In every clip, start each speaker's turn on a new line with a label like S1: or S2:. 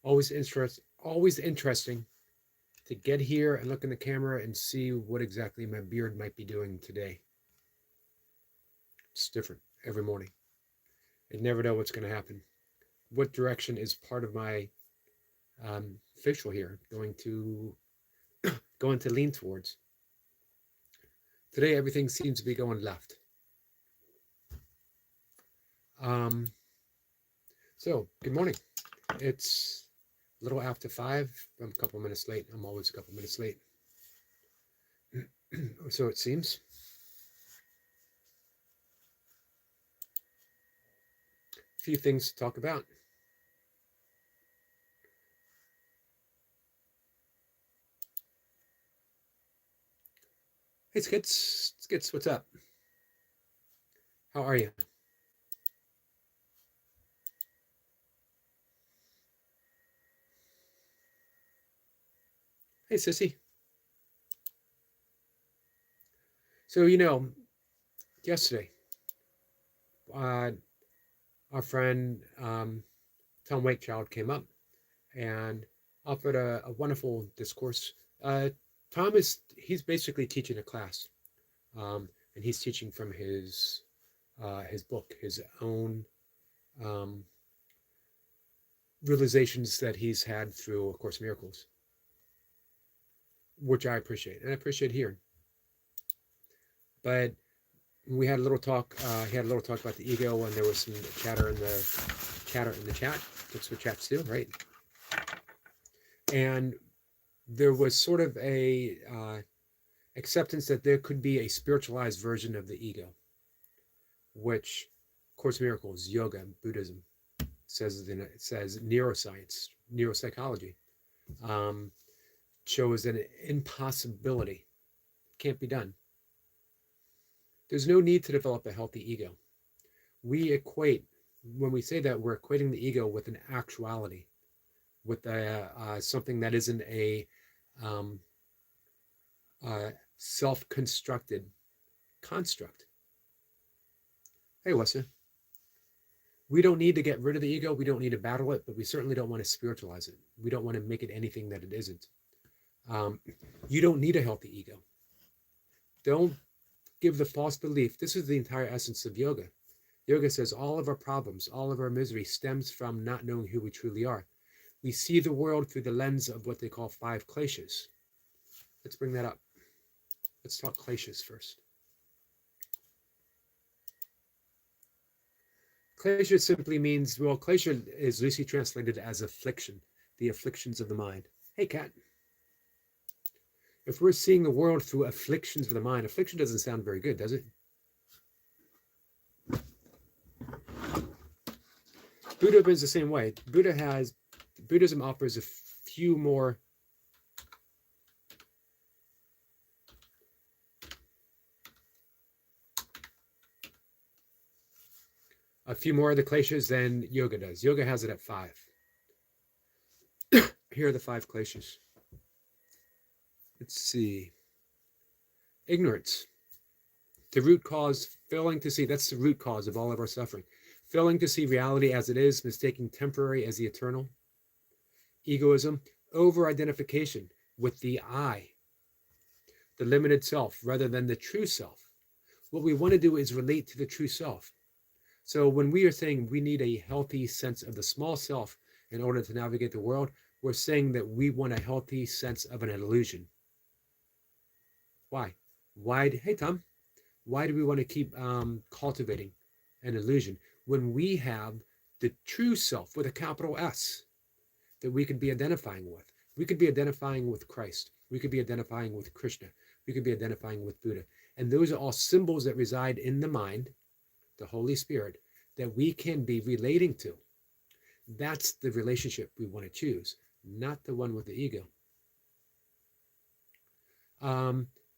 S1: Always interesting to get here and look in the camera and see what exactly my beard might be doing today. It's different every morning. I never know what's going to happen. What direction is part of my facial here going to lean towards? Today everything seems to be going left. Um, so good morning. It's a little after 5. I'm a couple minutes late. I'm always a couple minutes late. So it seems. A few things to talk about. Hey Skits, what's up? How are you? Hey Sissy. So yesterday, our friend Tom Wakechild came up and offered a wonderful discourse. Tom he's basically teaching a class, and he's teaching from his book, his own realizations that he's had through A Course in Miracles, which I appreciate, and I appreciate hearing. But we had a little talk. He had a little talk about the ego, and there was some chatter in the chat. That's what chats do, right? And there was sort of a acceptance that there could be a spiritualized version of the ego, which Course in Miracles, yoga, Buddhism says neuroscience, neuropsychology shows an impossibility. It can't be done. There's no need to develop a healthy ego. When we say that, we're equating the ego with an actuality, with something that isn't a self-constructed construct. Hey, Wesson. We don't need to get rid of the ego. We don't need to battle it, but we certainly don't want to spiritualize it. We don't want to make it anything that it isn't. You don't need a healthy ego. Don't give the false belief. This is the entire essence of yoga. Yoga says all of our problems, all of our misery stems from not knowing who we truly are. We see the world through the lens of what they call 5 kleshas. Let's bring that up. Let's talk kleshas first. Klesha simply means, well, klesha is loosely translated as affliction, the afflictions of the mind. Hey, Kat. If we're seeing the world through afflictions of the mind, affliction doesn't sound very good, does it? Buddhism is the same way. Buddhism offers a few more of the kleshas than yoga does. Yoga has it at 5. Here are the 5 kleshas. Let's see. Ignorance. The root cause, failing to see, that's the root cause of all of our suffering. Failing to see reality as it is, mistaking temporary as the eternal. Egoism, over-identification with the I, the limited self, rather than the true self. What we want to do is relate to the true self. So when we are saying we need a healthy sense of the small self in order to navigate the world, we're saying that we want a healthy sense of an illusion. Why? Hey, Tom, why do we want to keep cultivating an illusion when we have the true self with a capital S that we could be identifying with? We could be identifying with Christ. We could be identifying with Krishna. We could be identifying with Buddha. And those are all symbols that reside in the mind, the Holy Spirit, that we can be relating to. That's the relationship we want to choose, not the one with the ego.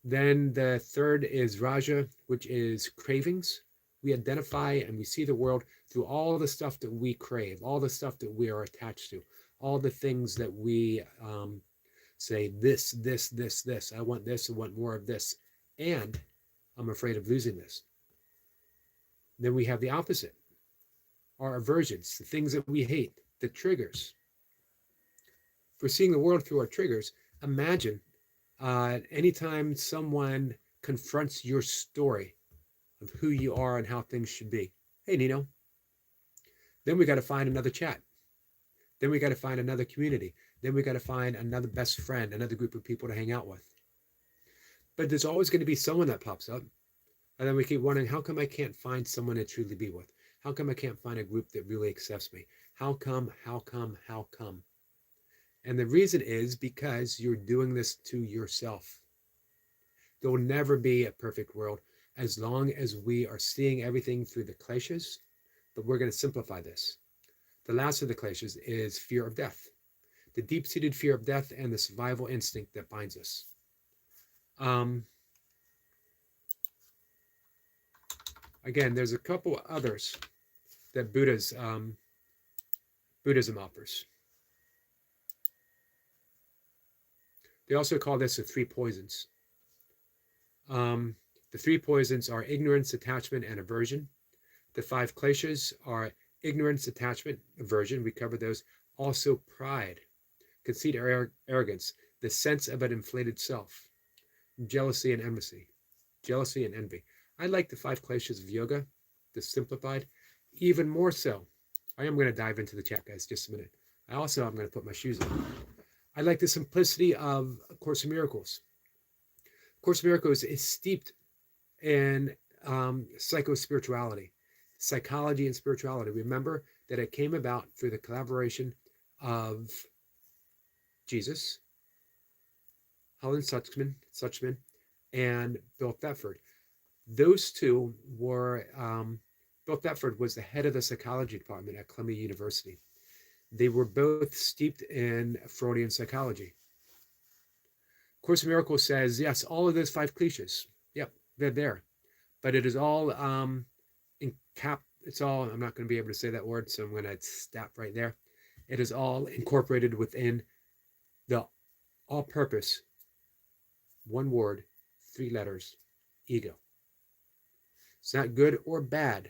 S1: Then the third is Raja, which is cravings. We identify and we see the world through all the stuff that we crave, all the stuff that we are attached to, all the things that we say, this. I want this, I want more of this. And I'm afraid of losing this. Then we have the opposite, our aversions, the things that we hate, the triggers. If we're seeing the world through our triggers, imagine anytime someone confronts your story of who you are and how things should be. Hey, Nino. Then we got to find another chat. Then we got to find another community. Then we got to find another best friend, another group of people to hang out with. But there's always going to be someone that pops up. And then we keep wondering, how come I can't find someone to truly be with? How come I can't find a group that really accepts me? How come, how come, how come? And the reason is because you're doing this to yourself. There will never be a perfect world as long as we are seeing everything through the kleshas, but we're going to simplify this. The last of the kleshas is fear of death, the deep-seated fear of death and the survival instinct that binds us. Again, there's a couple others that Buddhism offers. They also call this the three poisons. The three poisons are ignorance, attachment, and aversion. The five kleshas are ignorance, attachment, aversion. We covered those. Also pride, conceit, arrogance, the sense of an inflated self, jealousy and envy. Jealousy and envy. I like the five kleshas of yoga, the simplified, even more so. I am going to dive into the chat, guys, just a minute. I'm going to put my shoes on. I like the simplicity of Course in Miracles. Course in Miracles is steeped in psycho-spirituality, psychology and spirituality. Remember that it came about through the collaboration of Jesus, Helen Suchman, and Bill Thetford. Those two were, Bill Thetford was the head of the psychology department at Columbia University. They were both steeped in Freudian psychology. Course in Miracles says, yes, all of those five cliches, yep, they're there. But it is all it's all, I'm not going to be able to say that word, so I'm going to stop right there. It is all incorporated within the all-purpose, one word, three letters, ego. It's not good or bad.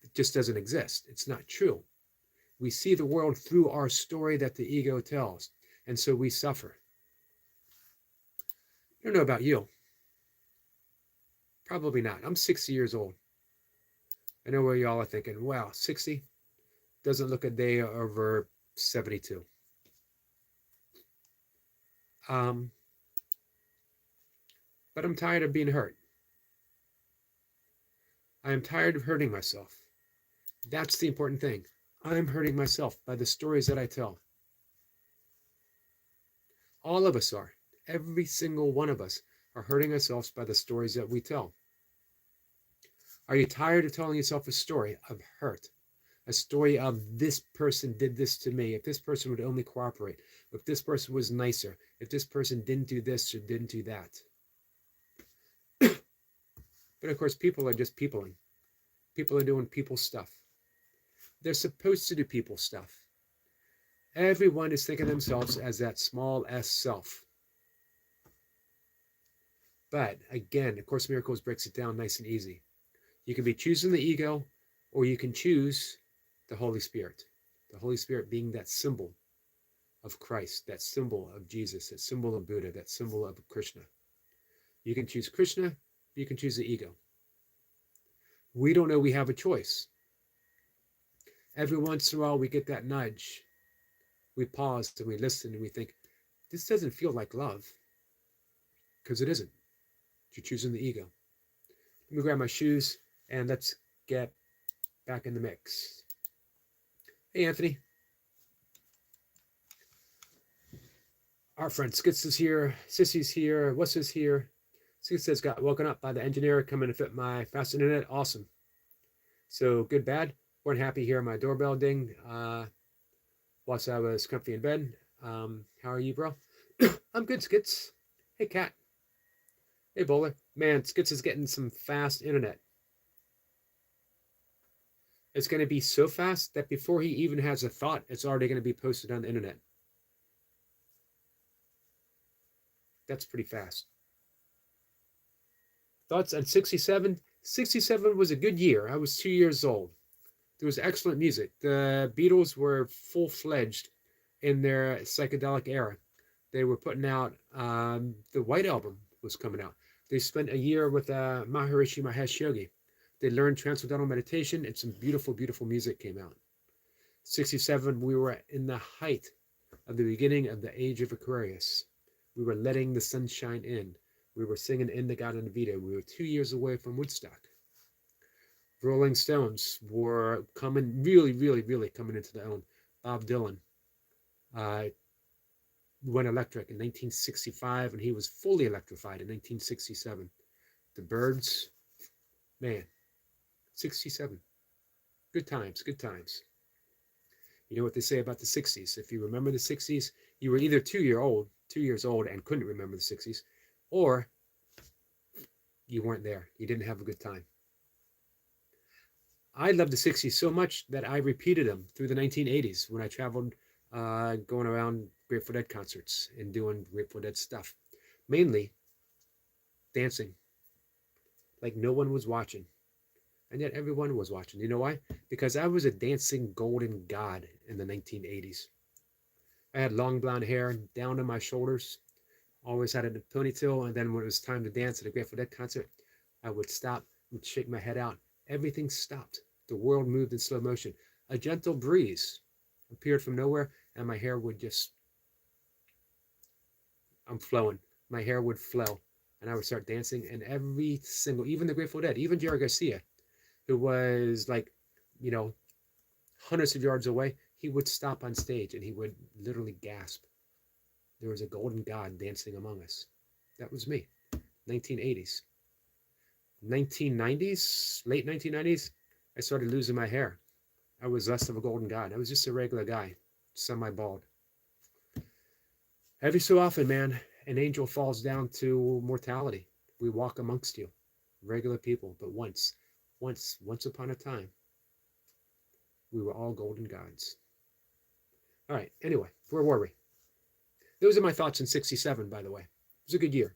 S1: It just doesn't exist. It's not true. We see the world through our story that the ego tells, and so we suffer. I don't know about you. Probably not. I'm 60 years old. I know where y'all are thinking, wow, 60 doesn't look a day over 72. But I'm tired of being hurt. I am tired of hurting myself. That's the important thing. I'm hurting myself by the stories that I tell. All of us are. Every single one of us are hurting ourselves by the stories that we tell. Are you tired of telling yourself a story of hurt? A story of this person did this to me. If this person would only cooperate. If this person was nicer. If this person didn't do this or didn't do that. But of course, people are just peopling. People are doing people stuff. They're supposed to do people stuff. Everyone is thinking of themselves as that small s self. But again, A Course in Miracles breaks it down nice and easy. You can be choosing the ego, or you can choose the Holy Spirit. The Holy Spirit being that symbol of Christ, that symbol of Jesus, that symbol of Buddha, that symbol of Krishna. You can choose Krishna, you can choose the ego. We don't know we have a choice. Every once in a while we get that nudge. We pause and we listen and we think, this doesn't feel like love. Because it isn't. You're choosing the ego. Let me grab my shoes and let's get back in the mix. Hey, Anthony. Our friend Skitz is here. Sissy's here. What's this here? Skitz says, got woken up by the engineer coming to fit my fast internet. Awesome. So good, bad. Weren't happy hearing my doorbell ding whilst I was comfy in bed. How are you, bro? I'm good, Skitz. Hey, Cat. Hey, Bowler. Man, Skitz is getting some fast internet. It's going to be so fast that before he even has a thought, it's already going to be posted on the internet. That's pretty fast. Thoughts on 67? 67 was a good year. I was 2 years old. There was excellent music. The Beatles were full-fledged in their psychedelic era. They were putting out the White Album was coming out. They spent a year with Maharishi Mahesh Yogi. They learned transcendental meditation, and some beautiful, beautiful music came out. 67, we were in the height of the beginning of the age of Aquarius. We were letting the sunshine in. We were singing Indagata and Vita. We were 2 years away from Woodstock. Rolling Stones were coming, really, really, really coming into their own. Bob Dylan uh, went electric in 1965, and he was fully electrified in 1967. The Byrds, man, 67. Good times, good times. You know what they say about the 60s. If you remember the 60s, you were either 2 years old and couldn't remember the 60s, or you weren't there. You didn't have a good time. I loved the 60s so much that I repeated them through the 1980s when I traveled, going around Grateful Dead concerts and doing Grateful Dead stuff. Mainly dancing like no one was watching. And yet everyone was watching. You know why? Because I was a dancing golden god in the 1980s. I had long blonde hair down to my shoulders, always had a ponytail, and then when it was time to dance at a Grateful Dead concert, I would stop, would shake my head out. Everything stopped. The world moved in slow motion. A gentle breeze appeared from nowhere, and my hair would just, I'm flowing. My hair would flow, and I would start dancing, and every single, even the Grateful Dead, even Jerry Garcia, who was like, you know, hundreds of yards away, he would stop on stage and he would literally gasp. There was a golden god dancing among us. That was me. 1980s. 1990s, late 1990s, I started losing my hair. I was less of a golden god. I was just a regular guy, semi-bald. Every so often, man, an angel falls down to mortality. We walk amongst you, regular people, but once upon a time, we were all golden gods. All right, anyway, where were we? Those are my thoughts in 67, by the way. It was a good year.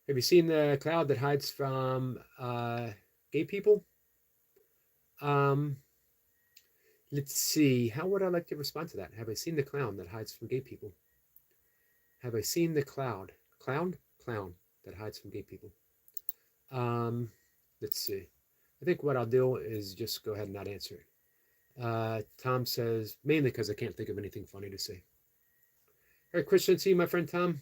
S1: Have you seen the cloud that hides from gay people? Let's see. How would I like to respond to that? Have I seen the clown that hides from gay people? Have I seen the clown that hides from gay people? Let's see. I think what I'll do is just go ahead and not answer it. Tom says, mainly because I can't think of anything funny to say. All right, Christian, see you, my friend Tom.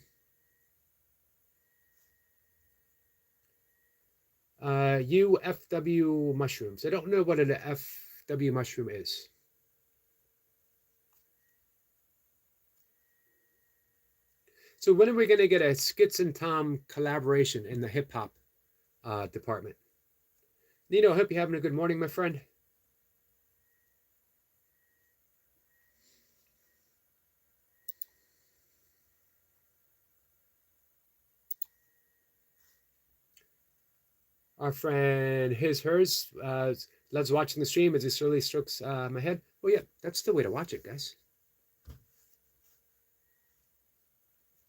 S1: UFW mushrooms. I don't know what an FW mushroom is. So when are we going to get a Skits and Tom collaboration in the hip hop department? Nino, I hope you're having a good morning, my friend. Our friend hers loves watching the stream as he slowly strokes my head. Well, yeah, that's the way to watch it, guys.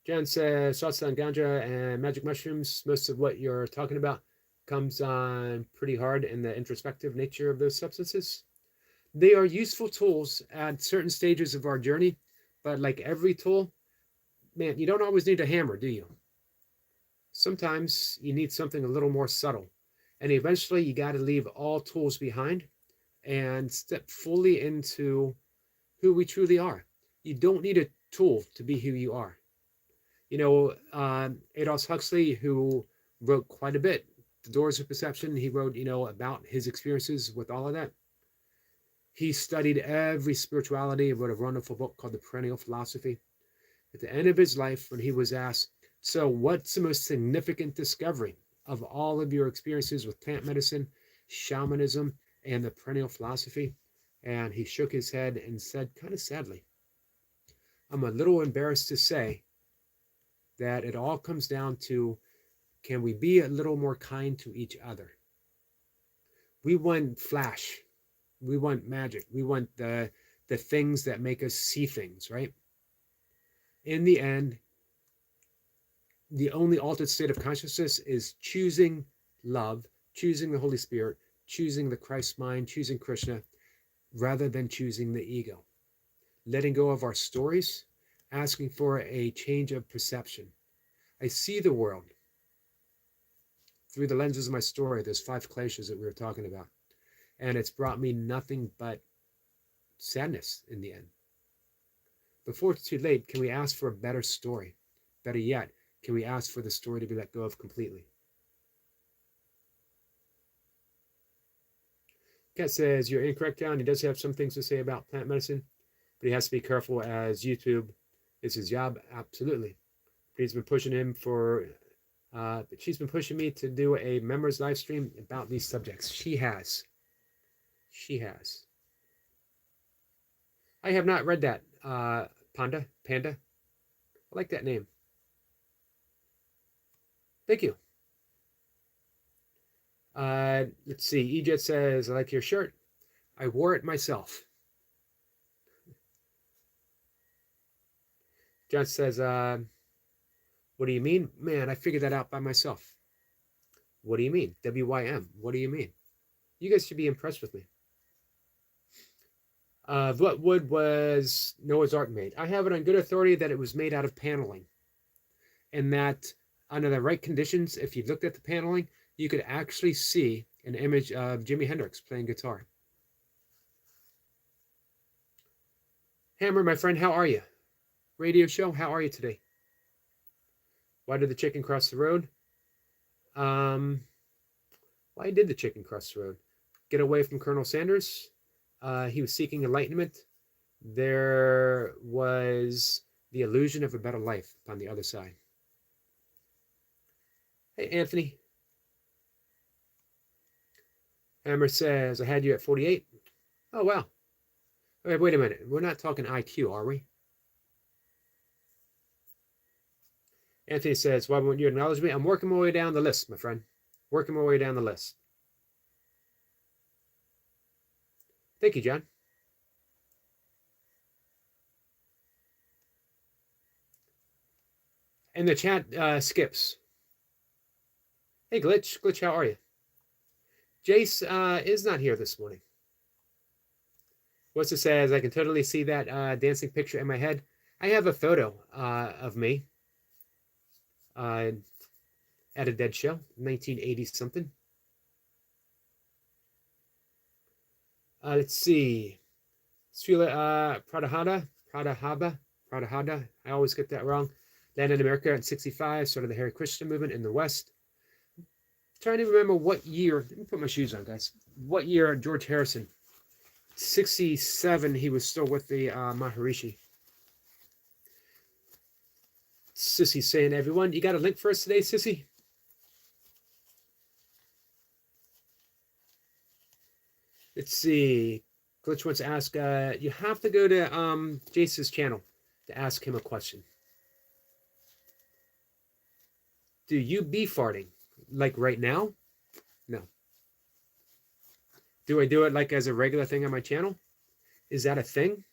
S1: John says, thoughts on ganja and magic mushrooms. Most of what you're talking about comes on pretty hard in the introspective nature of those substances. They are useful tools at certain stages of our journey, but like every tool, man, you don't always need a hammer, do you? Sometimes you need something a little more subtle. And eventually you got to leave all tools behind and step fully into who we truly are. You don't need a tool to be who you are. You know, Aldous Huxley, who wrote quite a bit, The Doors of Perception, he wrote, you know, about his experiences with all of that. He studied every spirituality and wrote a wonderful book called The Perennial Philosophy. At the end of his life, when he was asked, so what's the most significant discovery of all of your experiences with plant medicine, shamanism, and the perennial philosophy? And he shook his head and said, kind of sadly, I'm a little embarrassed to say that it all comes down to, can we be a little more kind to each other? We want flash. We want magic. We want the things that make us see things, right? In the end, the only altered state of consciousness is choosing love, choosing the Holy Spirit, choosing the Christ mind, choosing Krishna, rather than choosing the ego. letting go of our stories, asking for a change of perception. I see the world through the lenses of my story, those 5 clashes that we were talking about. And it's brought me nothing but sadness in the end. Before it's too late, can we ask for a better story? Better yet, can we ask for the story to be let go of completely? Kat says, you're incorrect, John. He does have some things to say about plant medicine, but he has to be careful as YouTube is his job. Absolutely. But he's been pushing him for, but she's been pushing me to do a members live stream about these subjects. She has. I have not read that, Panda. I like that name. Thank you. Let's see. Egypt says, I like your shirt. I wore it myself. John says, what do you mean? Man, I figured that out by myself. What do you mean? WYM. What do you mean? You guys should be impressed with me. What wood was Noah's Ark made? I have it on good authority that it was made out of paneling. And that under the right conditions, if you looked at the paneling, you could actually see an image of Jimi Hendrix playing guitar. Hammer, my friend, how are you? Radio show, how are you today? Why did the chicken cross the road? Why did the chicken cross the road? Get away from Colonel Sanders. He was seeking enlightenment. There was the illusion of a better life on the other side. Hey, Anthony. Hammer says, I had you at 48. Oh, wow. Wait a minute. We're not talking IQ, are we? Anthony says, why won't you acknowledge me? I'm working my way down the list, my friend. Working my way down the list. Thank you, John. And the chat skips. Hey, Glitch. Glitch, how are you? Jace is not here this morning. What's it says? I can totally see that dancing picture in my head. I have a photo of me at a dead show, 1980 something. Let's see. Srila Pradahada. I always get that wrong. Landed in America in 65, started the Hare Krishna movement in the West. I'm trying to remember what year. Let me put my shoes on, guys. What year George Harrison? 67, he was still with the Maharishi. Sissy saying, everyone, you got a link for us today, Sissy? Let's see. Glitch wants to ask, you have to go to Jace's channel to ask him a question. Do you be farting? Like right now? No. Do I do it like as a regular thing on my channel? Is that a thing?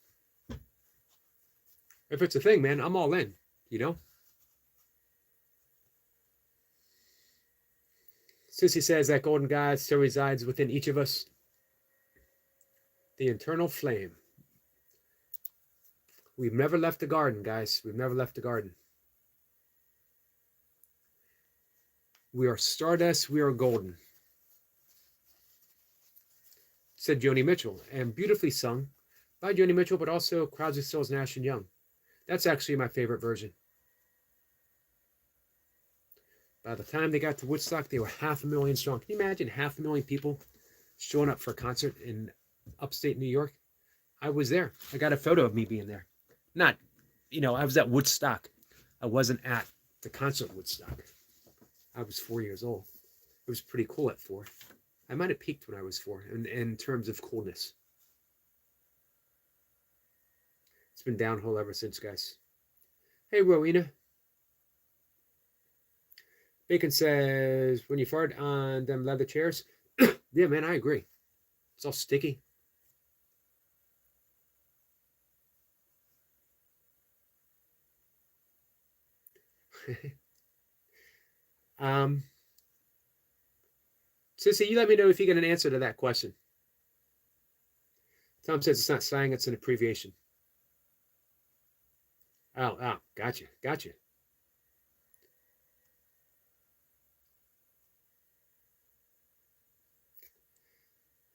S1: If it's a thing, man, I'm all in, you know? Sissy says that golden God still resides within each of us. The internal flame. We've never left the garden, guys. We've never left the garden. We are stardust. We are golden. Said Joni Mitchell. And beautifully sung by Joni Mitchell, but also Crosby, Stills, Nash & Young. That's actually my favorite version. By the time they got to Woodstock, they were 500,000 strong. Can you imagine 500,000 people showing up for a concert in upstate New York? I was there. I got a photo of me being there. Not, I was at Woodstock. I wasn't at the concert Woodstock. I was 4 years old. It was pretty cool at 4. I might have peaked when I was 4 in terms of coolness. It's been downhill ever since, guys. Hey, Rowena. Bacon says, when you fart on them leather chairs, yeah, man, I agree. It's all sticky. Sissy, you let me know if you get an answer to that question. Tom says it's not slang, it's an abbreviation. Oh, gotcha.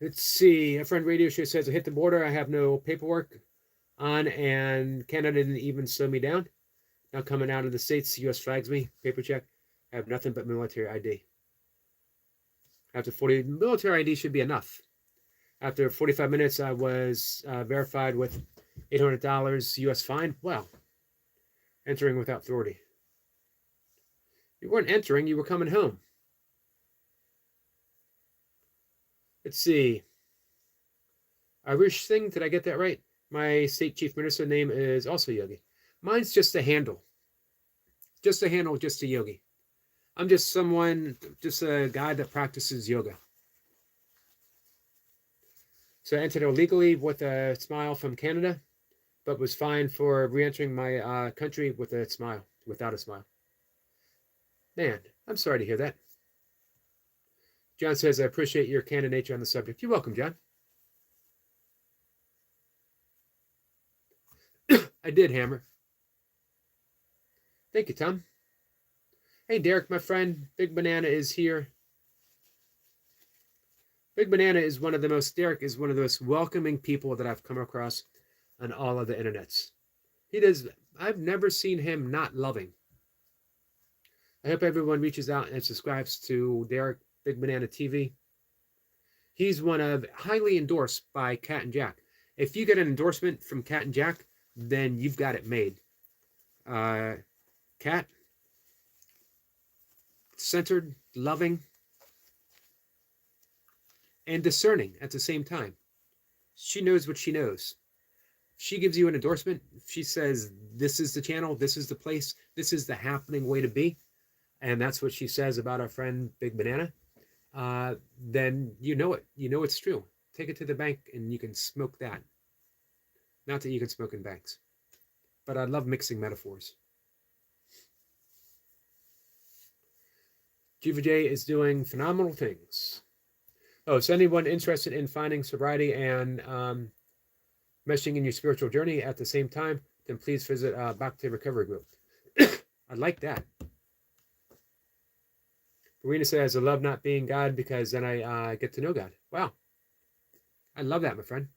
S1: Let's see. A friend radio show says I hit the border. I have no paperwork on, and Canada didn't even slow me down. Now coming out of the States, the U.S. flags me. Paper check. I have nothing but military ID. After 40, military ID should be enough. After 45 minutes, I was verified with $800 U.S. fine. Wow. Entering without authority. You weren't entering, you were coming home. Let's see. Irish thing, did I get that right? My state chief minister name is also Yogi. Mine's just a handle. Just a handle, just a Yogi. I'm just a guy that practices yoga. So I entered illegally with a smile from Canada, but was fined for re-entering my country with a smile, without a smile. Man, I'm sorry to hear that. John says, I appreciate your candid nature on the subject. You're welcome, John. I did, Hammer. Thank you, Tom. Hey, Derek, my friend. Big Banana is here. Big Banana is Derek is one of the most welcoming people that I've come across on all of the internets. I've never seen him not loving. I hope everyone reaches out and subscribes to Derek Big Banana TV. He's highly endorsed by Cat and Jack. If you get an endorsement from Cat and Jack, then you've got it made. Cat, centered, loving, and discerning at the same time. She knows what she knows. She gives you an endorsement. She says, this is the channel, this is the place, this is the happening way to be. And that's what she says about our friend Big Banana. Then you know it. You know it's true. Take it to the bank and you can smoke that. Not that you can smoke in banks. But I love mixing metaphors. Jiva J is doing phenomenal things. Oh, is anyone interested in finding sobriety and meshing in your spiritual journey at the same time, then please visit Back to Recovery Group. I like that. Marina says, I love not being God because then I get to know God. Wow. I love that, my friend.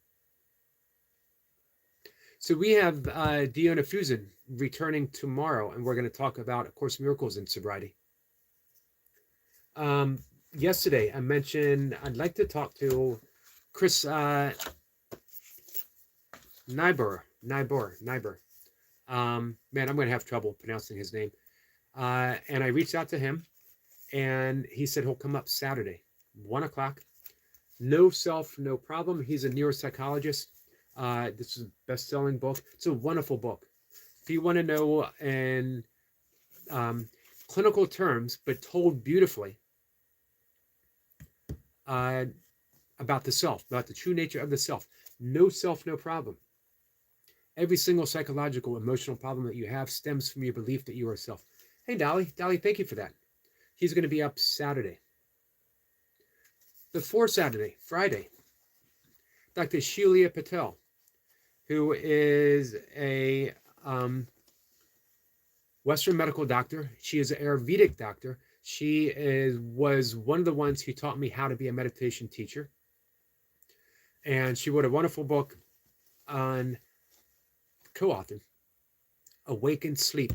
S1: So we have Deanna Fusen returning tomorrow, and we're going to talk about, of course, miracles in sobriety. Yesterday, I mentioned I'd like to talk to Chris Niebuhr. Man, I'm going to have trouble pronouncing his name. And I reached out to him, and he said he'll come up Saturday, 1 o'clock. No self, no problem. He's a neuropsychologist. This is a best-selling book. It's a wonderful book. If you want to know in clinical terms, but told beautifully, about the self, about the true nature of the self. No self, no problem. Every single psychological, emotional problem that you have stems from your belief that you are self. Hey, Dolly, thank you for that. He's going to be up Saturday. Before Saturday, Friday, Dr. Sheila Patel, who is a Western medical doctor. She is an Ayurvedic doctor. She was one of the ones who taught me how to be a meditation teacher. And she wrote a wonderful book on, co-authored, Awakened Sleep.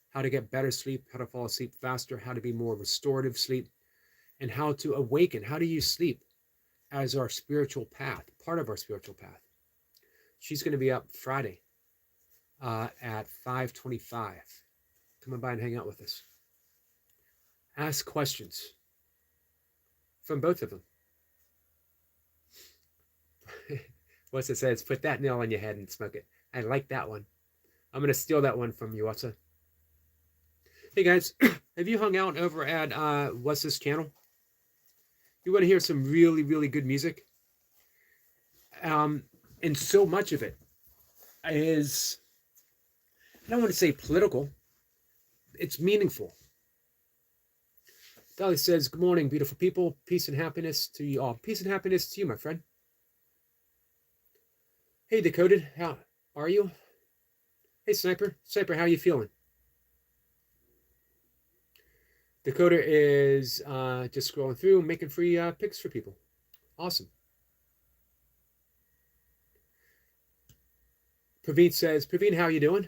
S1: How to get better sleep, how to fall asleep faster, how to be more restorative sleep, and how to awaken, how to use sleep as our spiritual path, part of our spiritual path. She's going to be up Friday at 5:25. Come on by and hang out with us. Ask questions from both of them. What's it says? Put that nail on your head and smoke it. I like that one. I'm going to steal that one from you, What's Hey guys, have you hung out over at What's This channel? You want to hear some really, really good music? And so much of it is, I don't want to say political. It's meaningful. Dolly says, good morning, beautiful people. Peace and happiness to you all. Peace and happiness to you, my friend. Hey, Decoded, how are you? Hey, Sniper. Sniper, how you feeling? Dakota is just scrolling through, making free picks for people. Awesome. Praveen says, Praveen, how you doing?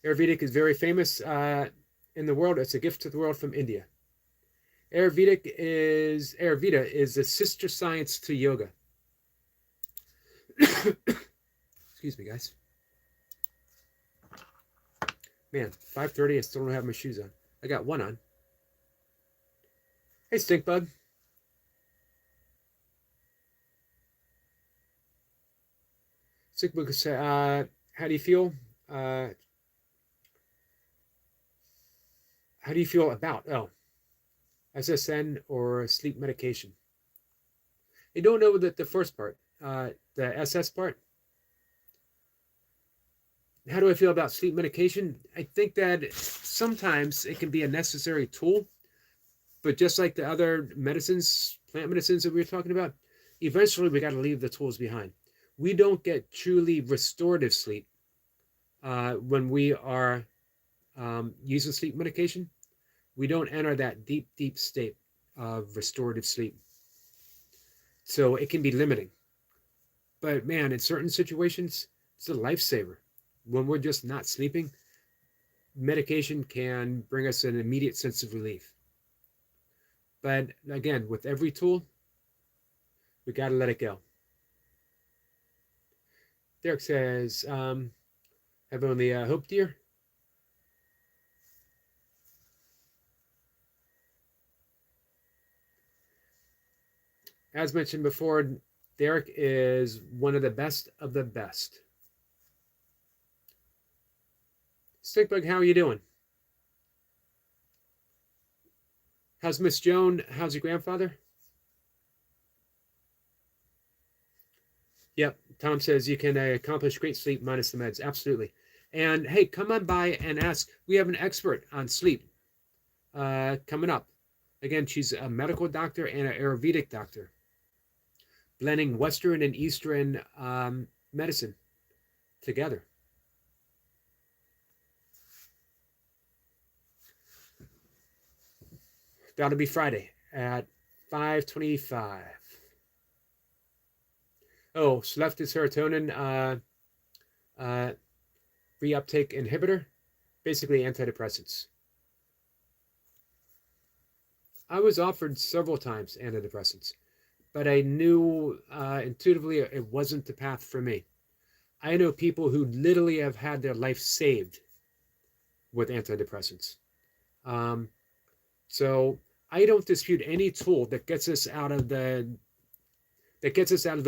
S1: Ayurvedic is very famous in the world. It's a gift to the world from India. Ayurveda is a sister science to yoga. Excuse me, guys. Man, 5:30. I still don't have my shoes on. I got one on. Hey, Stinkbug. Stinkbug says, how do you feel? Uh, how do you feel about SSN or sleep medication? I don't know that the first part, the SS part. How do I feel about sleep medication? I think that sometimes it can be a necessary tool, but just like the other medicines, plant medicines that we were talking about, eventually we got to leave the tools behind. We don't get truly restorative sleep when we are using sleep medication. We don't enter that deep, deep state of restorative sleep. So it can be limiting. But man, in certain situations, it's a lifesaver. When we're just not sleeping, medication can bring us an immediate sense of relief. But again, with every tool, we got to let it go. Derek says, have only hope, dear. As mentioned before, Derek is one of the best of the best. Stickbug, how are you doing? How's Miss Joan? How's your grandfather? Yep. Tom says you can accomplish great sleep minus the meds. Absolutely. And hey, come on by and ask. We have an expert on sleep coming up. Again, she's a medical doctor and an Ayurvedic doctor, blending Western and Eastern medicine together. That'll be Friday at 5:25. Oh, selective serotonin reuptake inhibitor, basically antidepressants. I was offered several times antidepressants, but I knew intuitively it wasn't the path for me. I know people who literally have had their life saved with antidepressants. So I don't dispute any tool that gets us out of the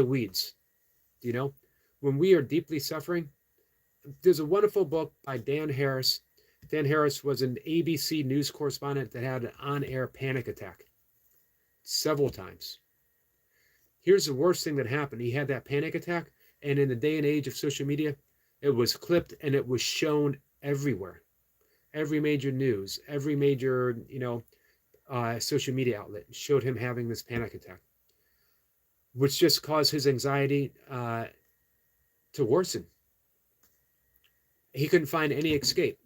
S1: weeds. You know, when we are deeply suffering, there's a wonderful book by Dan Harris. Dan Harris was an ABC news correspondent that had an on-air panic attack several times. Here's the worst thing that happened. He had that panic attack, and in the day and age of social media, it was clipped and it was shown everywhere. Every major news, every major, social media outlet showed him having this panic attack, which just caused his anxiety to worsen. He couldn't find any escape.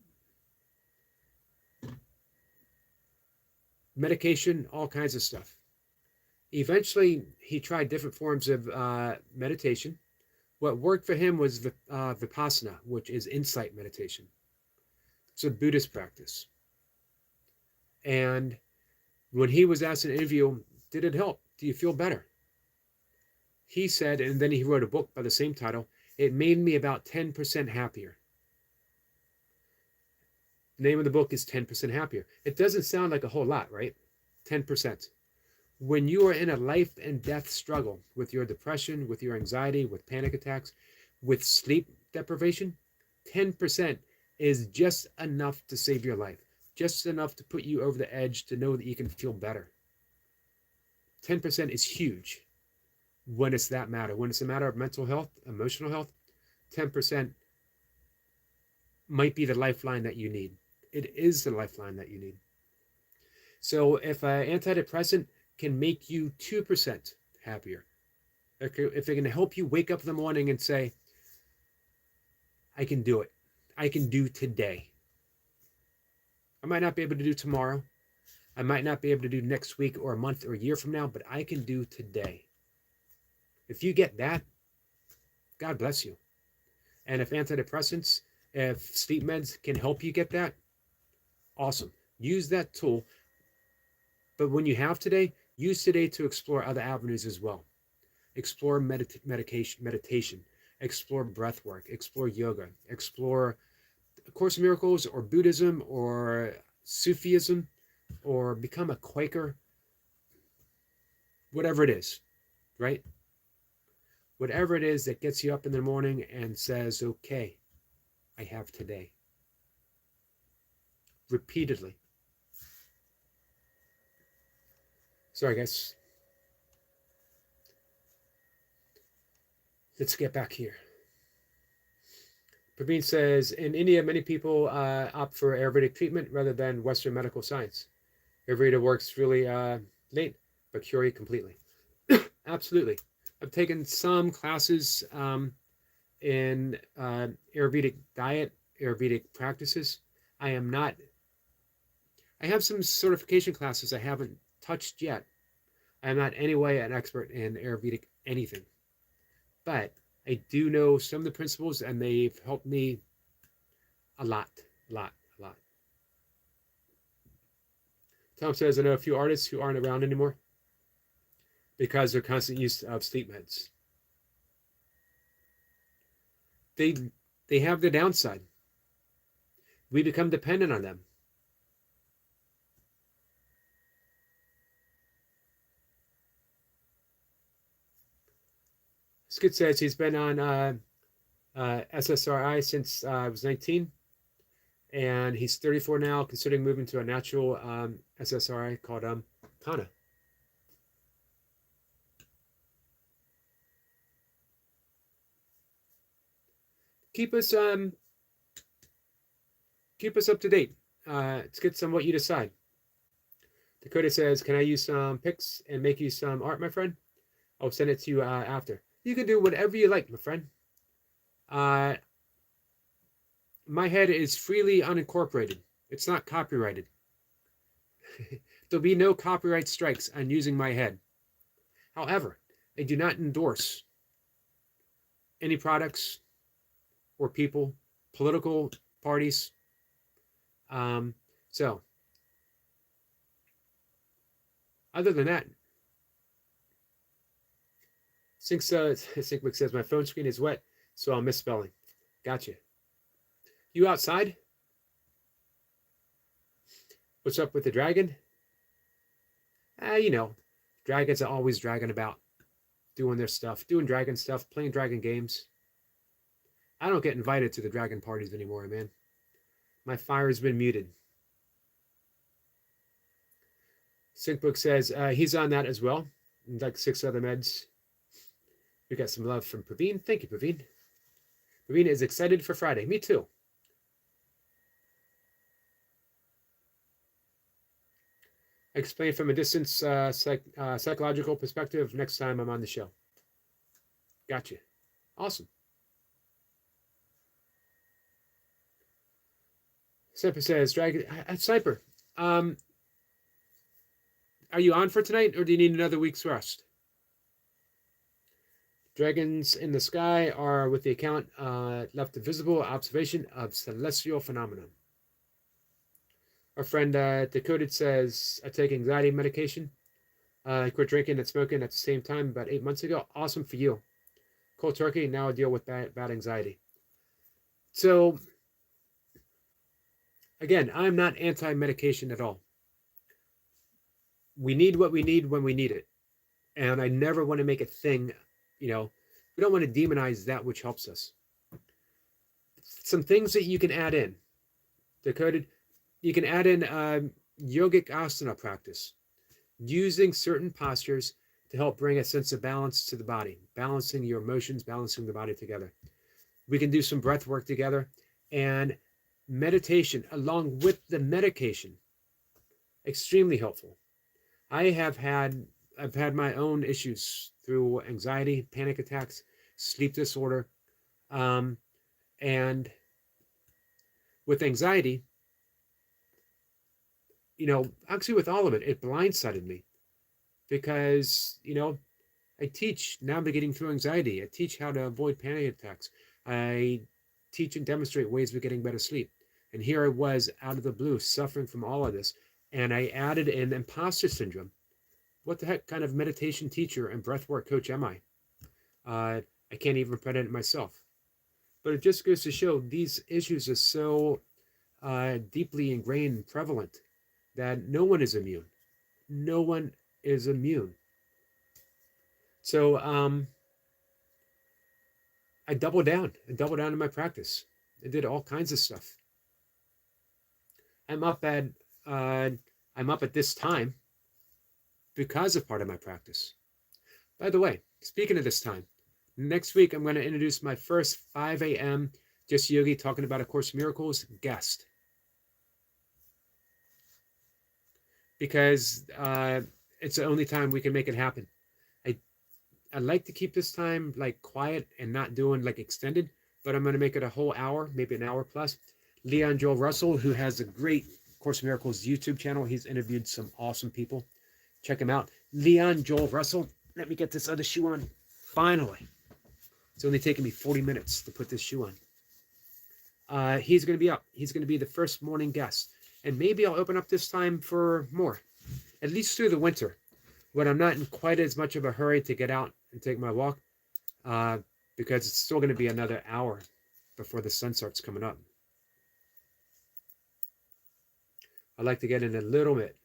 S1: Medication, all kinds of stuff. Eventually, he tried different forms of meditation. What worked for him was Vipassana, which is insight meditation. It's a Buddhist practice. And when he was asked in an interview, did it help? Do you feel better? He said, and then he wrote a book by the same title, it made me about 10% happier. The name of the book is 10% Happier. It doesn't sound like a whole lot, right? 10%. When you are in a life and death struggle with your depression, with your anxiety, with panic attacks, with sleep deprivation, 10% is just enough to save your life, just enough to put you over the edge to know that you can feel better. 10% is huge when it's that matter. When it's a matter of mental health, emotional health, 10% might be the lifeline that you need. It is the lifeline that you need. So if an antidepressant can make you 2% happier, if it can help you wake up in the morning and say, I can do it. I can do today. I might not be able to do tomorrow. I might not be able to do next week or a month or a year from now, but I can do today. If you get that, God bless you. And if antidepressants, if sleep meds can help you get that, awesome. Use that tool. But when you have today, use today to explore other avenues as well. Explore meditation, explore breath work, explore yoga, explore A Course in Miracles or Buddhism or Sufism, or become a Quaker, whatever it is, right? Whatever it is that gets you up in the morning and says, okay, I have today. Repeatedly. Sorry, guys. Let's get back here. Praveen says, in India, many people opt for Ayurvedic treatment rather than Western medical science. Ayurveda works really late, but cure you completely. Absolutely. I've taken some classes in Ayurvedic diet, Ayurvedic practices. I have some certification classes I haven't touched yet. I'm not anyway an expert in Ayurvedic anything. But I do know some of the principles, and they've helped me a lot. Tom says, I know a few artists who aren't around anymore because they're constant use of sleep meds. They have the downside. We become dependent on them. Skid says he's been on SSRI since I was 19, and he's 34 now, considering moving to a natural SSRI called Kana. Keep us up to date. Let's get some what you decide. Dakota says, can I use some pics and make you some art, my friend? I'll send it to you after. You can do whatever you like, my friend. My head is freely unincorporated. It's not copyrighted. There'll be no copyright strikes on using my head. However, I do not endorse any products or people, political parties. So, other than that, Syncbook says, my phone screen is wet, so I'm misspelling. Gotcha. You outside? What's up with the dragon? Dragons are always dragging about, doing their stuff, doing dragon stuff, playing dragon games. I don't get invited to the dragon parties anymore, man. My fire's been muted. Syncbook says he's on that as well, like 6 other meds. We got some love from Praveen. Thank you, Praveen. Praveen is excited for Friday. Me too. Explain from a distance psychological perspective next time I'm on the show. Gotcha. Awesome. Sniper says, Dragon, Sniper, are you on for tonight, or do you need another week's rest? Dragons in the sky are with the account left a visible observation of celestial phenomenon. Our friend Decoded says, I take anxiety medication. I quit drinking and smoking at the same time about 8 months ago. Awesome for you. Cold turkey, now I deal with bad anxiety. So, again, I'm not anti-medication at all. We need what we need when we need it. And I never want to make a thing, we don't want to demonize that which helps us. Some things that you can add in. Decoded, you can add in yogic asana practice, using certain postures to help bring a sense of balance to the body, balancing your emotions, balancing the body together. We can do some breath work together, and meditation along with the medication, extremely helpful. I've had my own issues through anxiety, panic attacks, sleep disorder, and With anxiety, actually with all of it, it blindsided me because, I teach navigating through anxiety. I teach how to avoid panic attacks. I teach and demonstrate ways of getting better sleep. And here I was out of the blue suffering from all of this. And I added in imposter syndrome. What the heck kind of meditation teacher and breathwork coach am I? I can't even predict it myself. But it just goes to show these issues are so deeply ingrained and prevalent that no one is immune. No one is immune. So I doubled down. I doubled down in my practice. I did all kinds of stuff. I'm up at this time because of part of my practice. By the way, speaking of this time, next week I'm going to introduce my first 5 a.m. Just Yogi talking about A Course in Miracles guest. Because it's the only time we can make it happen. I like to keep this time like quiet and not doing like extended, but I'm going to make it a whole hour, maybe an hour plus. Leon Joel Russell, who has a great Course in Miracles YouTube channel. He's interviewed some awesome people. Check him out. Leon Joel Russell. Let me get this other shoe on. Finally. It's only taken me 40 minutes to put this shoe on. He's going to be up. He's going to be the first morning guest. And maybe I'll open up this time for more, at least through the winter, when I'm not in quite as much of a hurry to get out and take my walk, because it's still going to be another hour before the sun starts coming up. I'd like to get in a little bit.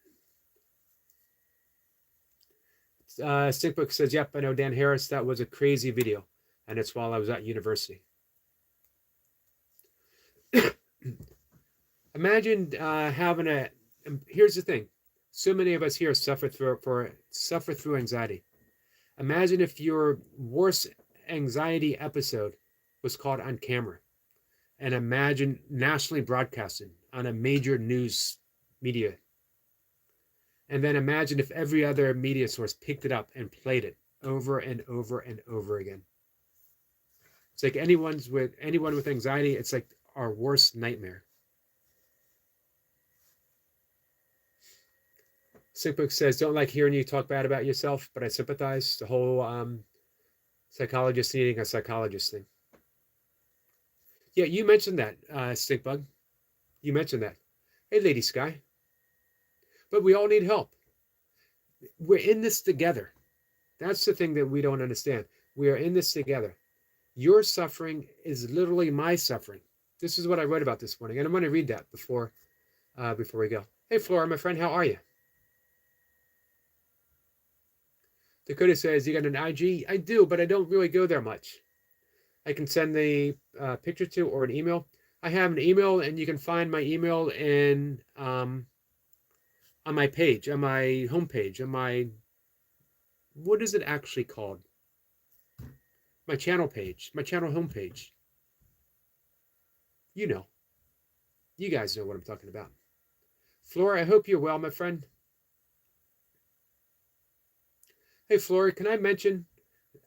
S1: Stickbook says, yep, I know Dan Harris. That was a crazy video. And it's while I was at university. Imagine having a, here's the thing. So many of us here suffer through anxiety. Imagine if your worst anxiety episode was caught on camera, and imagine nationally broadcasted on a major news media. And then imagine if every other media source picked it up and played it over and over and over again. It's like anyone with anxiety, it's like our worst nightmare. Sickbook says, don't like hearing you talk bad about yourself, but I sympathize. The whole psychologist needing a psychologist thing. Yeah, you mentioned that, Stinkbug. You mentioned that. Hey, Lady Sky. But we all need help. We're in this together. That's the thing that we don't understand. We are in this together. Your suffering is literally my suffering. This is what I wrote about this morning, and I'm going to read that before we go. Hey, Flora, my friend, how are you? Dakota says, you got an IG? I do, but I don't really go there much. I can send the picture to or an email. I have an email, and you can find my email in on my page, on my homepage, on my, what is it actually called? My channel page, my channel homepage. You know. You guys know what I'm talking about. Flora, I hope you're well, my friend. Hey, Flora, can I mention,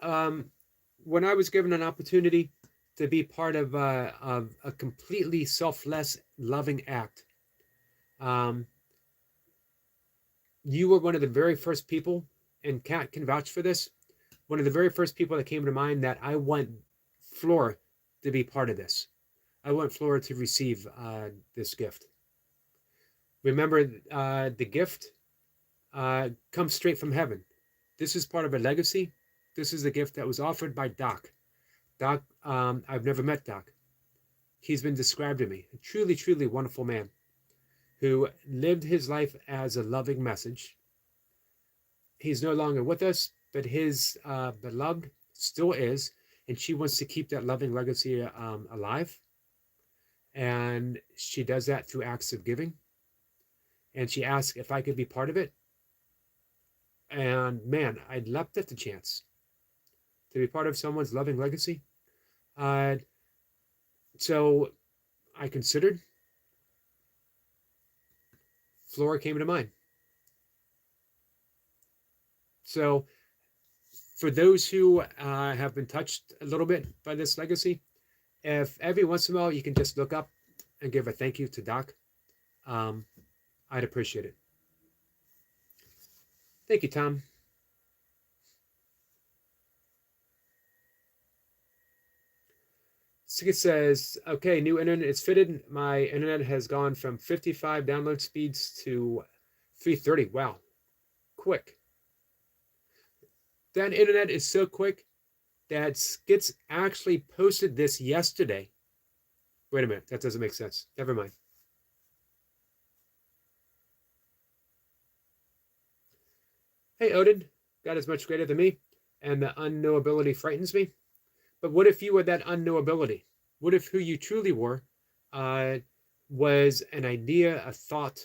S1: when I was given an opportunity to be part of a completely selfless, loving act, you were one of the very first people, and Kat can vouch for this, one of the very first people that came to mind that I want Flora to be part of this. I want Flora to receive this gift. Remember, the gift comes straight from heaven. This is part of a legacy. This is a gift that was offered by Doc. Doc, I've never met Doc. He's been described to me. A truly, truly wonderful man who lived his life as a loving message. He's no longer with us, but his beloved still is, and she wants to keep that loving legacy alive. And she does that through acts of giving. And she asked if I could be part of it. And man, I leapt at the chance to be part of someone's loving legacy. So I considered. Flora came to mind. So for those who have been touched a little bit by this legacy, if every once in a while you can just look up and give a thank you to Doc, I'd appreciate it. Thank you, Tom. It says, okay, new internet is fitted. My internet has gone from 55 download speeds to 330. Wow, quick. That internet is so quick that Skits actually posted this yesterday. Wait a minute, that doesn't make sense. Never mind. Hey, Odin, God is much greater than me, and the unknowability frightens me. But what if you were that unknowability? What if who you truly were was an idea, a thought,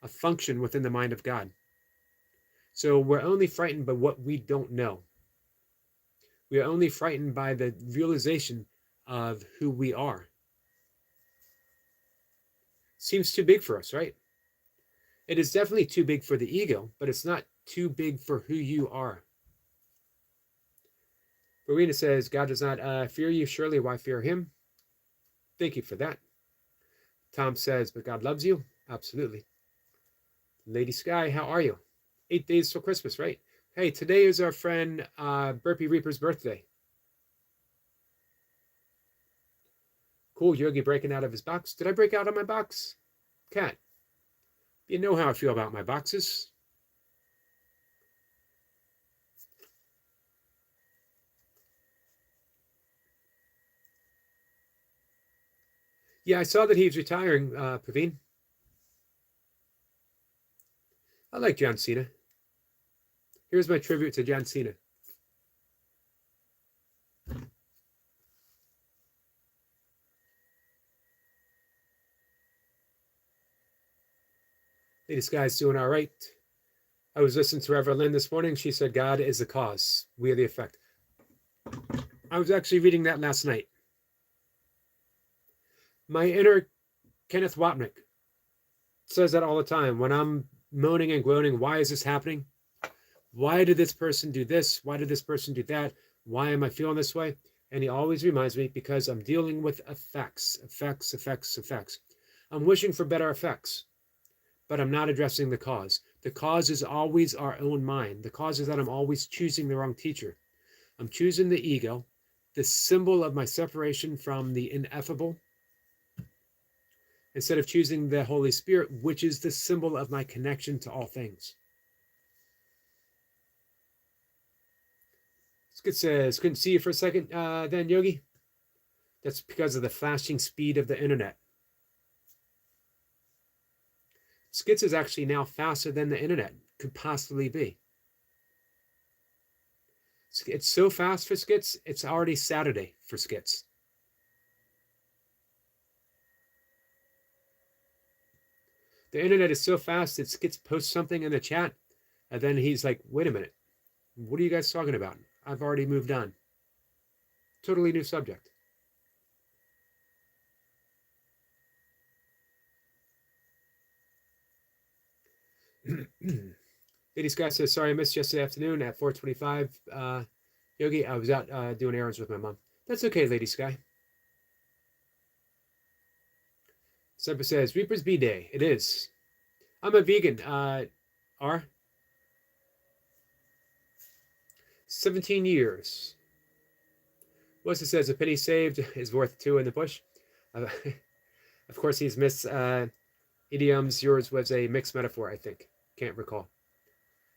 S1: a function within the mind of God? So we're only frightened by what we don't know. We are only frightened by the realization of who we are. Seems too big for us, right? It is definitely too big for the ego, but it's not too big for who you are. Rowena says, God does not fear you. Surely, why fear him? Thank you for that. Tom says, but God loves you. Absolutely. Lady Sky, how are you? 8 days till Christmas, right? Hey, today is our friend Burpee Reaper's birthday. Cool, Yogi breaking out of his box. Did I break out of my box? Cat, you know how I feel about my boxes. Yeah, I saw that he's retiring, Praveen. I like John Cena. Here's my tribute to John Cena. Lady Sky's doing all right. I was listening to Reverend Lynn this morning. She said, God is the cause. We are the effect. I was actually reading that last night. My inner Kenneth Wapnick says that all the time. When I'm moaning and groaning, why is this happening? Why did this person do this? Why did this person do that? Why am I feeling this way? And he always reminds me, because I'm dealing with effects. I'm wishing for better effects, but I'm not addressing the cause. The cause is always our own mind. The cause is that I'm always choosing the wrong teacher. I'm choosing the ego, the symbol of my separation from the ineffable, instead of choosing the Holy Spirit, which is the symbol of my connection to all things. Skid says, couldn't see you for a second then, Yogi. That's because of the flashing speed of the internet. Skits is actually now faster than the internet could possibly be. It's so fast for Skits, it's already Saturday for Skits. The internet is so fast that Skits posts something in the chat, and then he's like, wait a minute, what are you guys talking about? I've already moved on. Totally new subject. Lady Sky says, sorry I missed yesterday afternoon at 4:25. Yogi, I was out doing errands with my mom. That's okay, Lady Sky. Semper says, Reaper's B-Day. It is. I'm a vegan. R? 17 years. Melissa says, a penny saved is worth two in the bush. Of course, he's missed idioms. Yours was a mixed metaphor, I think. Can't recall.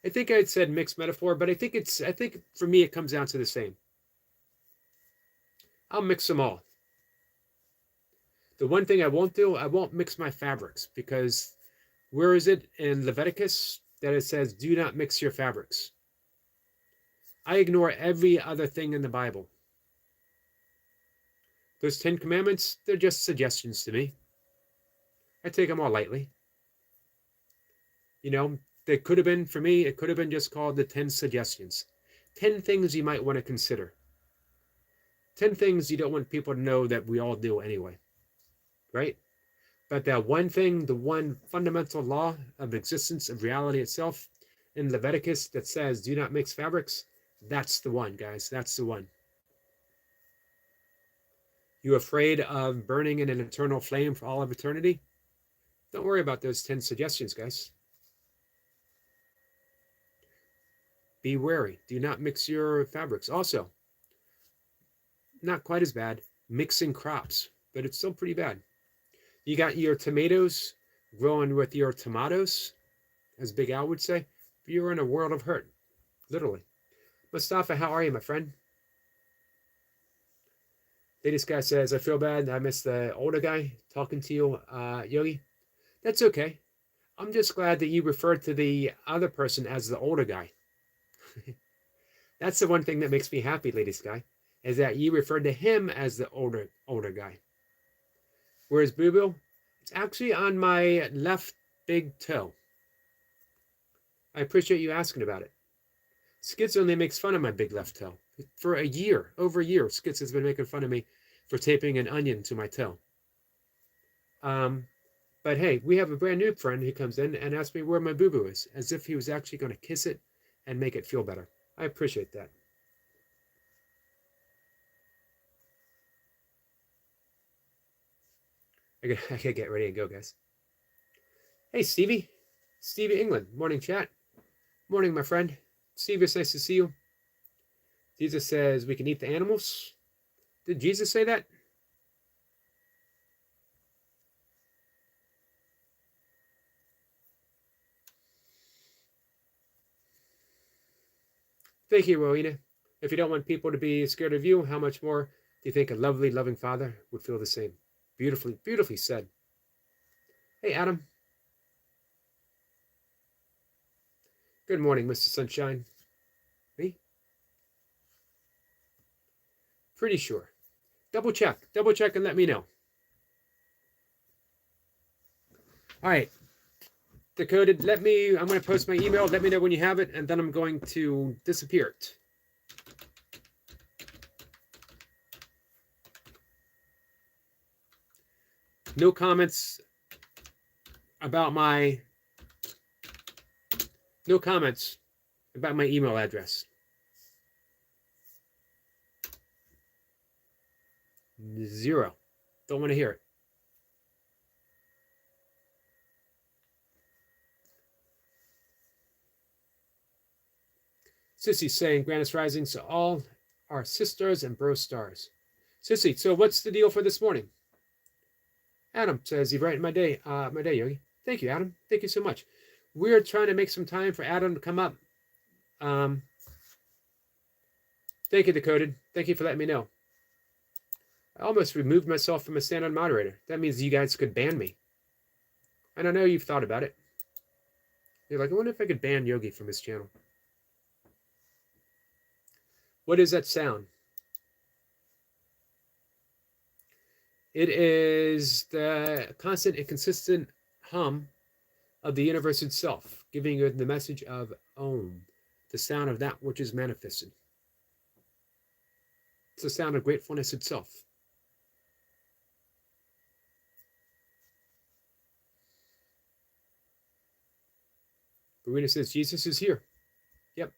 S1: I think I'd said mixed metaphor, but I think for me, it comes down to the same. I'll mix them all. The one thing I won't do, I won't mix my fabrics, because where is it in Leviticus that it says, do not mix your fabrics? I ignore every other thing in the Bible. Those 10 commandments, they're just suggestions to me. I take them all lightly. You know, they could have been, for me, it could have been just called the 10 suggestions. 10 things you might want to consider. 10 things you don't want people to know that we all do anyway. Right? But that one thing, the one fundamental law of existence, of reality itself, in Leviticus that says, do not mix fabrics, that's the one, guys. That's the one. You afraid of burning in an eternal flame for all of eternity? Don't worry about those 10 suggestions, guys. Be wary. Do not mix your fabrics. Also, not quite as bad, mixing crops, but it's still pretty bad. You got your tomatoes growing with your tomatoes, as Big Al would say. You're in a world of hurt, literally. Mustafa, how are you, my friend? Latest guy says, I feel bad. I miss the older guy talking to you, Yogi. That's okay. I'm just glad that you referred to the other person as the older guy. That's the one thing that makes me happy, latest guy, is that you referred to him as the older guy. Where's Boo Boo? It's actually on my left big toe. I appreciate you asking about it. Skits only makes fun of my big left toe. For a year, over a year, Skits has been making fun of me for taping an onion to my toe. But hey, we have a brand new friend who comes in and asks me where my boo-boo is, as if he was actually going to kiss it and make it feel better. I appreciate that. I gotta get ready and go, guys. Hey, Stevie. Stevie England. Morning, chat. Morning, my friend. Stevie, it's nice to see you. Jesus says we can eat the animals. Did Jesus say that? Thank you, Rowena. If you don't want people to be scared of you, how much more do you think a lovely, loving father would feel the same? Beautifully, beautifully said. Hey, Adam. Good morning, Mr. Sunshine. Me? Pretty sure. Double check and let me know. All right. Decoded, I'm going to post my email. Let me know when you have it, and then I'm going to disappear it. No comments about my email address. 0. Don't want to hear it. Sissy saying, Grandis Rising, so all our sisters and bro stars. Sissy, so what's the deal for this morning? Adam says, you brightened my day, Yogi. Thank you, Adam. Thank you so much. We're trying to make some time for Adam to come up. Thank you, Decoded. Thank you for letting me know. I almost removed myself from a stand-on moderator. That means you guys could ban me. And I know you've thought about it. You're like, I wonder if I could ban Yogi from his channel. What is that sound? It is the constant and consistent hum of the universe itself, giving you the message of Om, the sound of that which is manifested. It's the sound of gratefulness itself. Marina says, Jesus is here. Yep.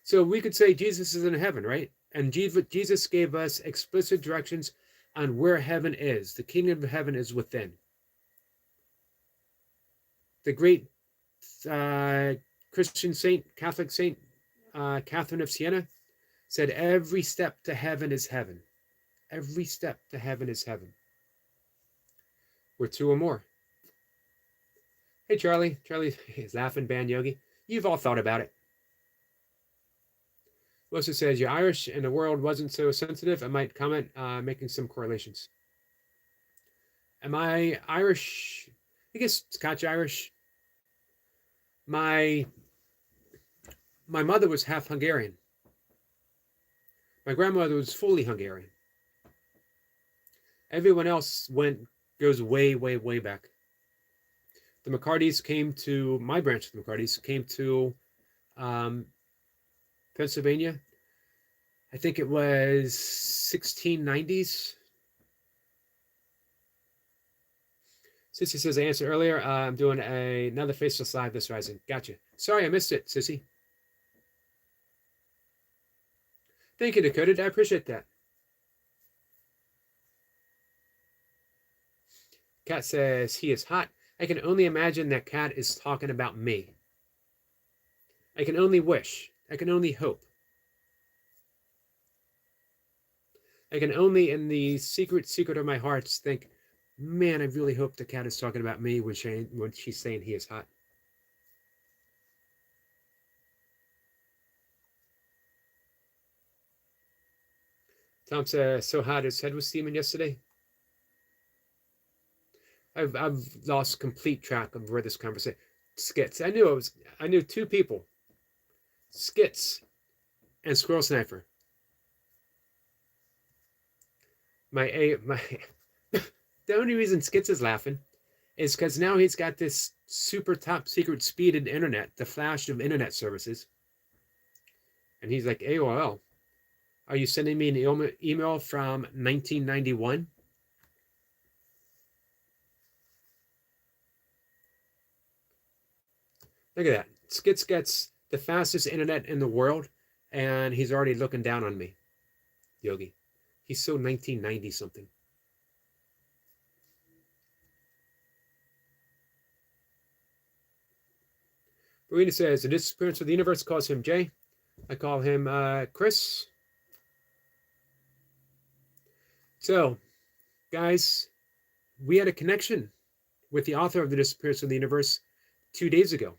S1: So we could say Jesus is in heaven, right? And Jesus gave us explicit directions on where heaven is. The kingdom of heaven is within. The great Christian saint, Catholic saint, Catherine of Siena, said every step to heaven is heaven. Every step to heaven is heaven. We're 2 or more. Hey, Charlie. Charlie is laughing, ban Yogi. You've all thought about it. Melissa says, you're Irish and the world wasn't so sensitive. I might comment making some correlations. Am I Irish? I guess Scotch-Irish. My mother was half Hungarian. My grandmother was fully Hungarian. Everyone else goes way, way, way back. The McCartys came to, my branch of the McCartys came to Pennsylvania. I think it was 1690s. Sissy says, I answered earlier. I'm doing another Faceless Live this rising. Gotcha. Sorry, I missed it, Sissy. Thank you, Decoded. I appreciate that. Cat says, he is hot. I can only imagine that Cat is talking about me. I can only wish. I can only hope. I can only, in the secret of my heart, think, man, I really hope the Cat is talking about me when she's saying he is hot. Tom says, so hot his head was steaming yesterday. I've lost complete track of where this conversation skits. I knew two people, skits and Squirrel Sniper. My the only reason Skits is laughing is because now he's got this super top secret speeded internet, the flash of internet services, and he's like, AOL, are you sending me an email from 1991? Look at that. Skits gets the fastest internet in the world, and he's already looking down on me, Yogi. He's so 1990 something. Marina says, the disappearance of the universe calls him Jay. I call him Chris. So, guys, we had a connection with the author of The Disappearance of the Universe 2 days ago.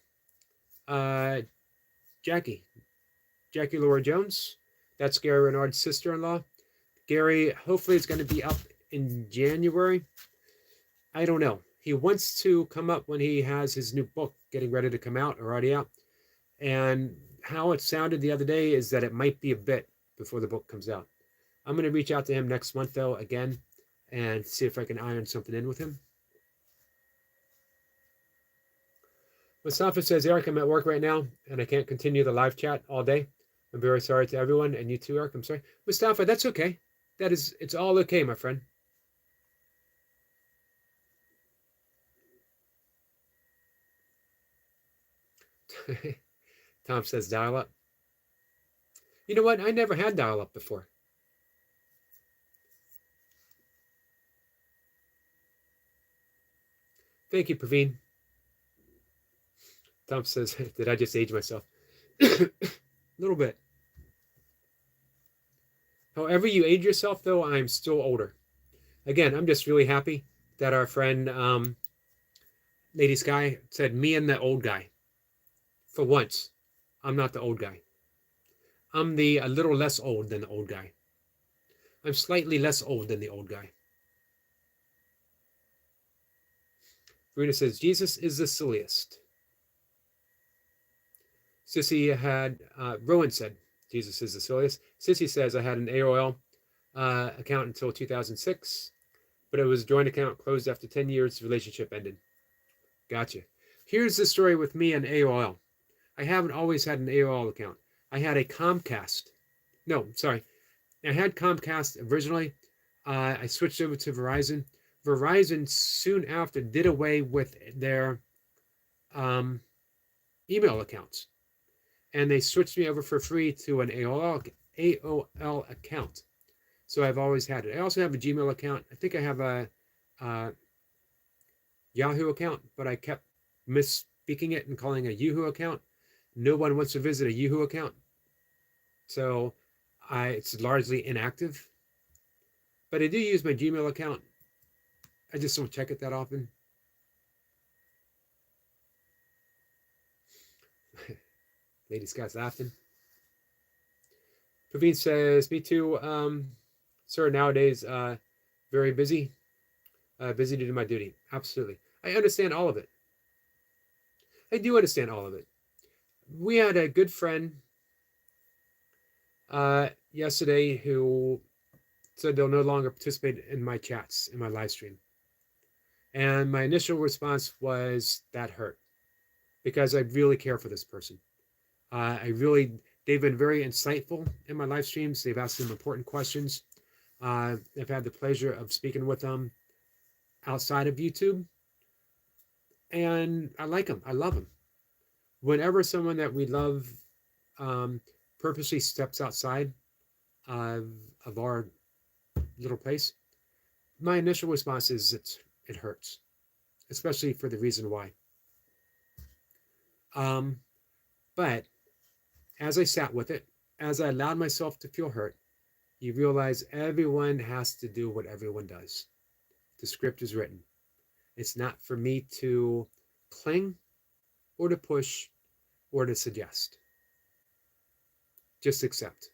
S1: Jackie Laura Jones. That's Gary Renard's sister-in-law. Gary, hopefully, it's going to be up in January. I don't know. He wants to come up when he has his new book getting ready to come out, or already out. And how it sounded the other day is that it might be a bit before the book comes out. I'm going to reach out to him next month, though, again, and see if I can iron something in with him. Mustafa says, Eric, I'm at work right now, and I can't continue the live chat all day. I'm very sorry to everyone, and you too, Eric. I'm sorry. Mustafa, that's okay. It's all okay, my friend. Tom says, dial up. You know what? I never had dial up before. Thank you, Praveen. Tom says, did I just age myself? A little bit. However you age yourself, though, I'm still older. Again, I'm just really happy that our friend Lady Sky said, me and the old guy. For once, I'm not the old guy. I'm a little less old than the old guy. I'm slightly less old than the old guy. Verena says, Jesus is the silliest. Sissy had, Rowan said, Jesus is the silliest. Sissy says, I had an AOL account until 2006, but it was a joint account, closed after 10 years, the relationship ended. Gotcha. Here's the story with me and AOL. I haven't always had an AOL account. I had a Comcast. No, sorry. I had Comcast originally. I switched over to Verizon. Verizon soon after did away with their email accounts. And they switched me over for free to an AOL account. So I've always had it. I also have a Gmail account. I think I have a Yahoo account, but I kept misspeaking it and calling it a Yahoo account. No one wants to visit a Yahoo account. So it's largely inactive. But I do use my Gmail account. I just don't check it that often. Lady Scott's laughing. Praveen says, me too, sir, nowadays, very busy. Busy to do my duty. Absolutely. I understand all of it. I do understand all of it. We had a good friend yesterday who said they'll no longer participate in my chats, in my live stream. And my initial response was, that hurt. Because I really care for this person. They've been very insightful in my live streams. They've asked some important questions. I've had the pleasure of speaking with them outside of YouTube. And I like them. I love them. Whenever someone that we love purposely steps outside of our little place, my initial response is it hurts, especially for the reason why. But as I sat with it, as I allowed myself to feel hurt, you realize everyone has to do what everyone does. The script is written. It's not for me to cling or to push or to suggest. Just accept.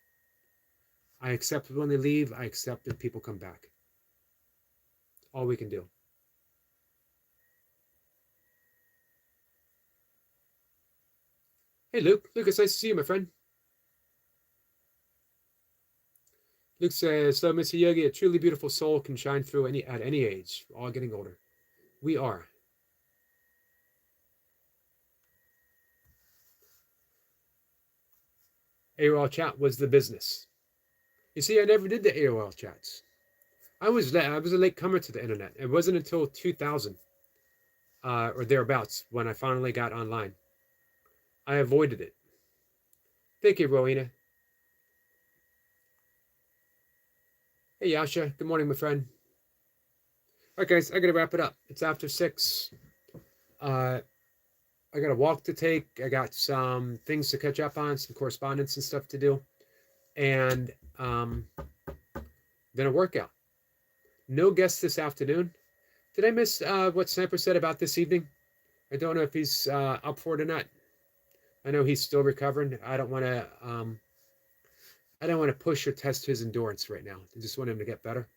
S1: I accept when they leave. I accept that people come back. All we can do. Hey, Luke. Luke, it's nice to see you, my friend. Luke says, so Mr. Yogi, a truly beautiful soul can shine through at any age. We're all getting older. We are. AOL chat was the business. You see, I never did the AOL chats. I was a late comer to the internet. It wasn't until 2000 or thereabouts when I finally got online. I avoided it. Thank you, Rowena. Hey, Yasha. Good morning, my friend. All right, guys, I got to wrap it up. It's after 6. I got a walk to take. I got some things to catch up on, some correspondence and stuff to do. And then a workout. No guests this afternoon. Did I miss what Sniper said about this evening? I don't know if he's up for it or not. I know he's still recovering. I don't want to push or test his endurance right now. I just want him to get better.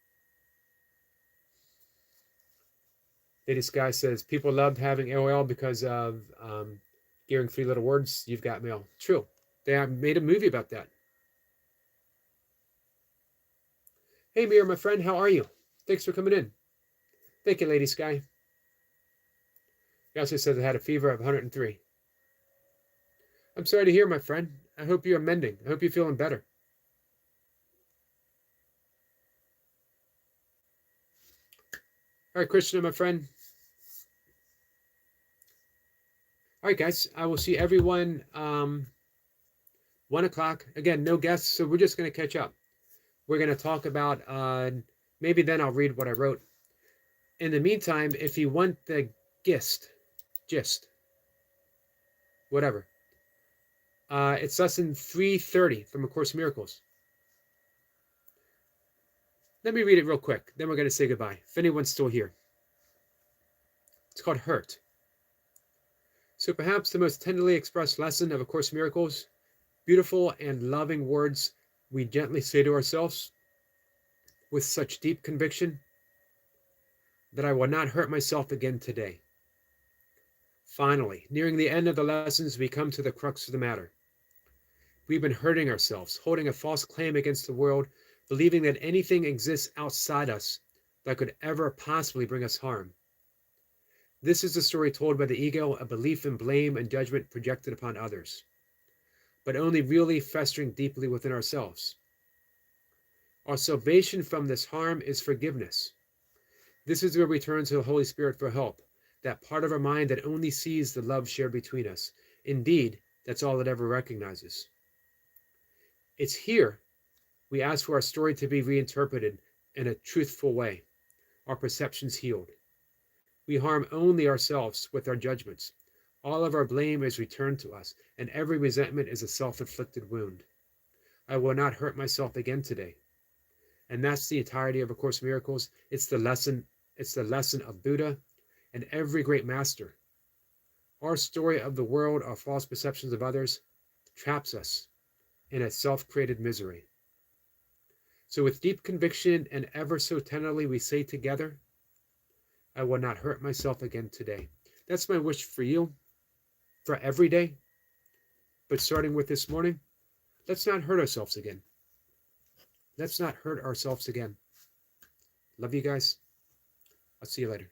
S1: This guy says, people loved having AOL because of gearing 3 little words. You've got mail. True. They have made a movie about that. Hey, Mira, my friend, how are you? Thanks for coming in. Thank you, Lady Sky. He also says I had a fever of 103. I'm sorry to hear, my friend. I hope you're mending. I hope you're feeling better. All right, Krishna, my friend. All right, guys. I will see everyone 1 o'clock. Again, no guests, so we're just going to catch up. We're going to talk about, maybe then I'll read what I wrote. In the meantime, if you want the gist, whatever, it's lesson 330 from A Course in Miracles. Let me read it real quick. Then we're going to say goodbye, if anyone's still here. It's called Hurt. So perhaps the most tenderly expressed lesson of A Course in Miracles, beautiful and loving words we gently say to ourselves with such deep conviction that I will not hurt myself again today. Finally, nearing the end of the lessons, we come to the crux of the matter. We've been hurting ourselves, holding a false claim against the world, believing that anything exists outside us that could ever possibly bring us harm. This is the story told by the ego, a belief in blame and judgment projected upon others, but only really festering deeply within ourselves. Our salvation from this harm is forgiveness. This is where we turn to the Holy Spirit for help, that part of our mind that only sees the love shared between us. Indeed, that's all it ever recognizes. It's here we ask for our story to be reinterpreted in a truthful way, our perceptions healed. We harm only ourselves with our judgments. All of our blame is returned to us, and every resentment is a self-inflicted wound. I will not hurt myself again today. And that's the entirety of A Course in Miracles. It's the lesson of Buddha and every great master. Our story of the world, our false perceptions of others, traps us in a self-created misery. So with deep conviction and ever so tenderly we say together, I will not hurt myself again today. That's my wish for you, for every day. But starting with this morning, let's not hurt ourselves again. Let's not hurt ourselves again. Love you guys. I'll see you later.